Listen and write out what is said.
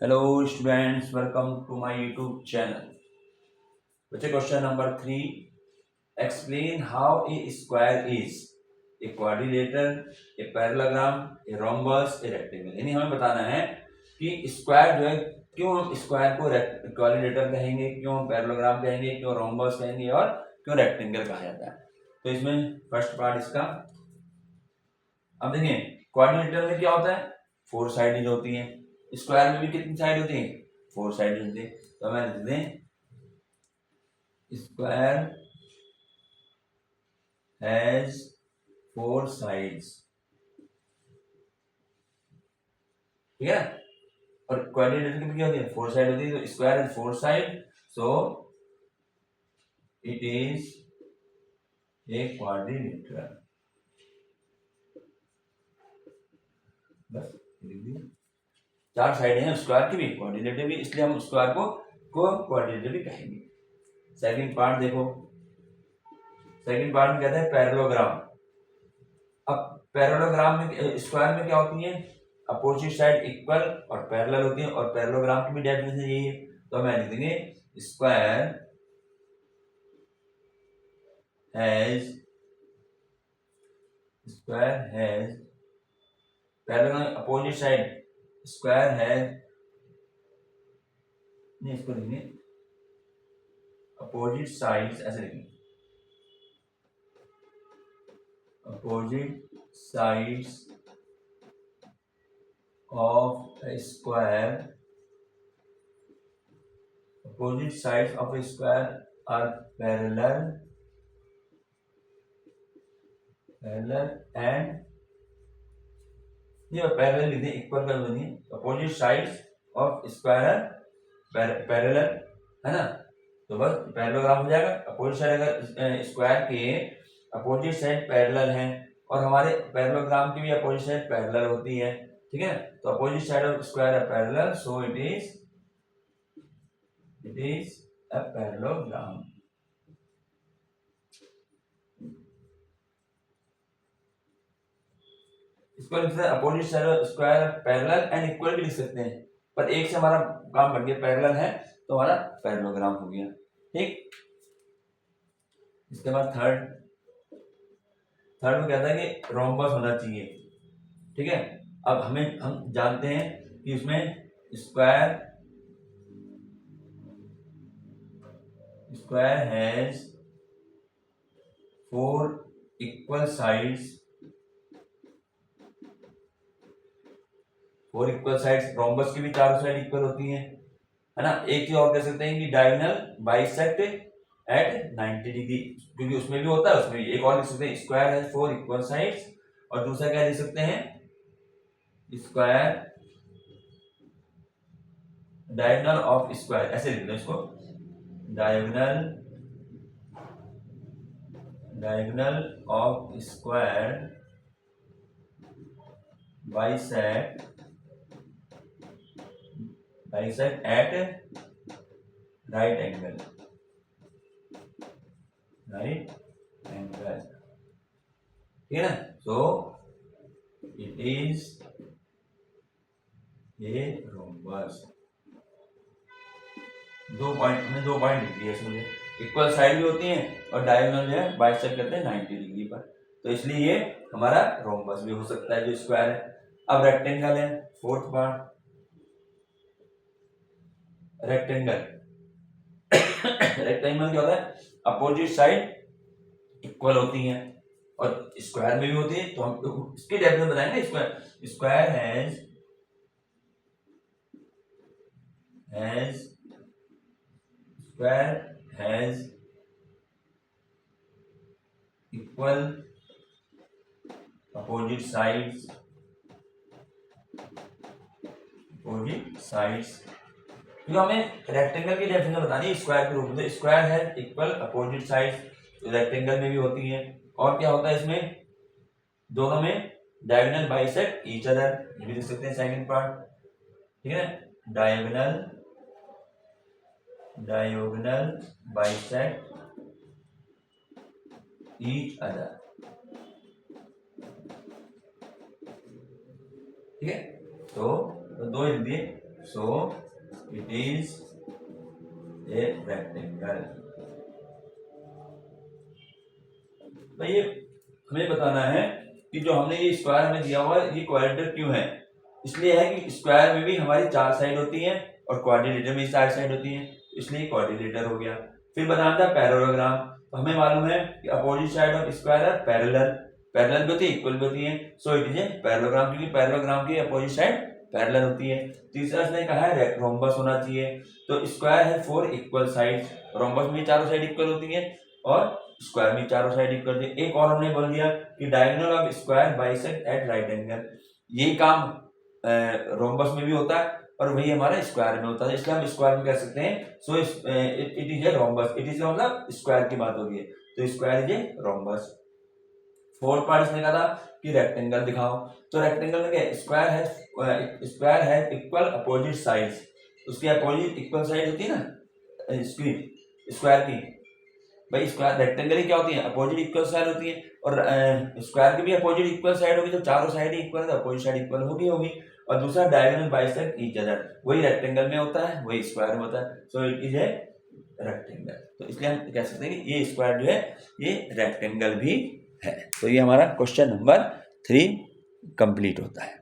Hello students, welcome to my YouTube channel. बच्चे question number 3, explain how a square is a quadrilateral, a parallelogram, a rhombus, a rectangle. यानी हमें बताना है कि square जो है क्यों हम स्क्वायर को क्वाड्रिलेटरल कहेंगे, क्यों हम पैरेललोग्राम कहेंगे, क्यों रोम्बस कहेंगे और क्यों रेक्टेंगल कहा जाता है। तो इसमें फर्स्ट पार्ट इसका, अब देखिए क्वाड्रिलेटरल में क्या होता है, 4 साइड होती है। स्क्वायर में भी कितनी साइड होती है, 4 साइड होती है। तो हमें लिख दें स्क्वायर हैज 4 साइड्स, ठीक है। और क्वाड्रिलेटरल की क्या होती है, 4 साइड होती है। तो square has 4 side, so it is a quadrilateral. बस 4 साइड हैं स्क्वायर की भी, क्वाड्रिलेटरल भी, इसलिए हम स्क्वायर को क्वाड्रिलेटरल भी कहेंगे। सेकंड पार्ट देखो, सेकंड पार्ट में कहते हैं पैरेललोग्राम। अब पैरेललोग्राम में स्क्वायर में क्या होती है, अपोजिट साइड इक्वल और पैरेलल होती है, और पैरेललोग्राम की भी डेफिनेशन यही है। तो हम लिख देंगे square has parallel opposite side, square has, नहीं इसको लिखेंगे अपोजिट साइड्स, ऐसे लिखेंगे opposite sides of a square, opposite sides of a square are parallel and ये पैरेलल लिख दें, इक्वल कर देंगे। Opposite sides of square parallel, है ना। तो बस पैरेललोग्राम हो जाएगा। अपोजिट साइड अगर स्क्वायर के अपोजिट साइड पैरेलल हैं, और हमारे पैरेललोग्राम की भी अपोजिट साइड पैरेलल होती है, ठीक है। तो अपोजिट साइड ऑफ स्क्वायर है parallel, so it is a parallelogram. इसको लिख सकते हैं opposite side of square parallel and equal भी लिख सकते हैं, पर एक से हमारा काम बन गया, पैरेलल है तो हमारा पैरेललोग्राम हो गया, ठीक। इसके बाद थर्ड में कहता है कि रोम्बस होना चाहिए, ठीक है। अब हम जानते हैं कि उसमें square has 4 equal sides, 4 equal sides, rhombus की भी चारों साइड इक्वल होती हैं, है ना। एक चीज और कह सकते हैं कि डायगोनल बाइसेक्ट एट 90 डिग्री, क्योंकि उसमें भी होता है, उसमें भी। एक और लिख सकते हैं स्क्वायर हैज 4 इक्वल साइड्स, और दूसरा क्या लिख सकते हैं, स्क्वायर डायगोनल ऑफ स्क्वायर, ऐसे लिख लो इसको, diagonal of square bisect at right angle, ठीक है ना। So it is a rhombus. दो पॉइंट लिख दिया मुझे, इक्वल साइड भी होती है और डायगोनल जो है बाइसेक्ट करते हैं 90 डिग्री पर, तो इसलिए ये हमारा रोम्बस भी हो सकता है जो स्क्वायर है। अब रेक्टेंगल है, फोर्थ पार्ट, रेक्टेंगल रेक्टेंगल क्या होता है, अपोजिट साइड इक्वल होती हैं और स्क्वायर में भी होती है। तो हम इसके डेफिनेशन बताएंगे। Square has equal opposite sides, क्योंकि हमें रेक्टेंगल की डेफिनेशन बतानी है स्क्वायर के रूप में। Square has equal opposite sides, rectangle में भी होती है। और क्या होता है इसमें, दोनों में डायगोनल बाइसेक्ट ईच अदर, ये भी लिख सकते हैं सेकंड पार्ट, ठीक है। डायगोनल बाइसेक्ट ईच अदर, ठीक है। तो दो लिख दिए, सो इट इज ए रेक्टेंगल। तो ये हमें बताना है कि जो हमने ये स्क्वायर हमें दिया हुआ है ये क्वाड्रेटिक क्यों है। इसलिए है कि स्क्वायर में भी हमारी 4 साइड होती हैं और क्वाड्रिलेटर में 4 साइड होती हैं, इसलिए क्वाड्रिलेटर हो गया। फिर बताना था पैरेललोग्राम। तो हमें मालूम है कि opposite side of square are parallel, parallel भी होती है, इक्वल भी होती है, so it is a parallelogram, क्योंकि पैरेललोग्राम की अपोजिट साइड पैरेलल होती है। तीसरा इसने कहा है रोम्बस होना चाहिए। तो स्क्वायर है 4 इक्वल साइड, रोम्बस में चारों साइड इक्वल होती है और स्क्वायर में चारों साइड इक्वल होती है। एक और हमने बोल दिया कि diagonal of square bisect at right angle, यही काम रोम्बस में भी होता है और वही हमारा स्क्वायर में होता है, इसलिए हम स्क्वायर में कह सकते हैं सो it is a rhombus. It is मतलब स्क्वायर की बात हो रही है, तो square is a rhombus. Fourth part इसने कहा था कि रेक्टेंगल दिखाओ। तो रेक्टेंगल में क्या, स्क्वायर है इक्वल अपोजिट साइड्स, उसकी अपोजिट इक्वल साइड होती है ना इसकी स्क्वायर की। भाई स्क्वायर रेक्टेंगल की क्या होती है, अपोजिट इक्वल साइड होती है, और स्क्वायर की भी अपोजिट इक्वल साइड होगी, तो चारों साइड इक्वल है तो अपोजिट साइड इक्वल होगी। और दूसरा डायगोनल बाइसेक्ट ईच अदर, वही रेक्टेंगल में होता है वही स्क्वायर में होता है, so it is a rectangle. तो इसलिए हम कह सकते हैं कि ये स्क्वायर जो है ये रेक्टेंगल भी है। तो ये हमारा क्वेश्चन नंबर 3 कंप्लीट होता है।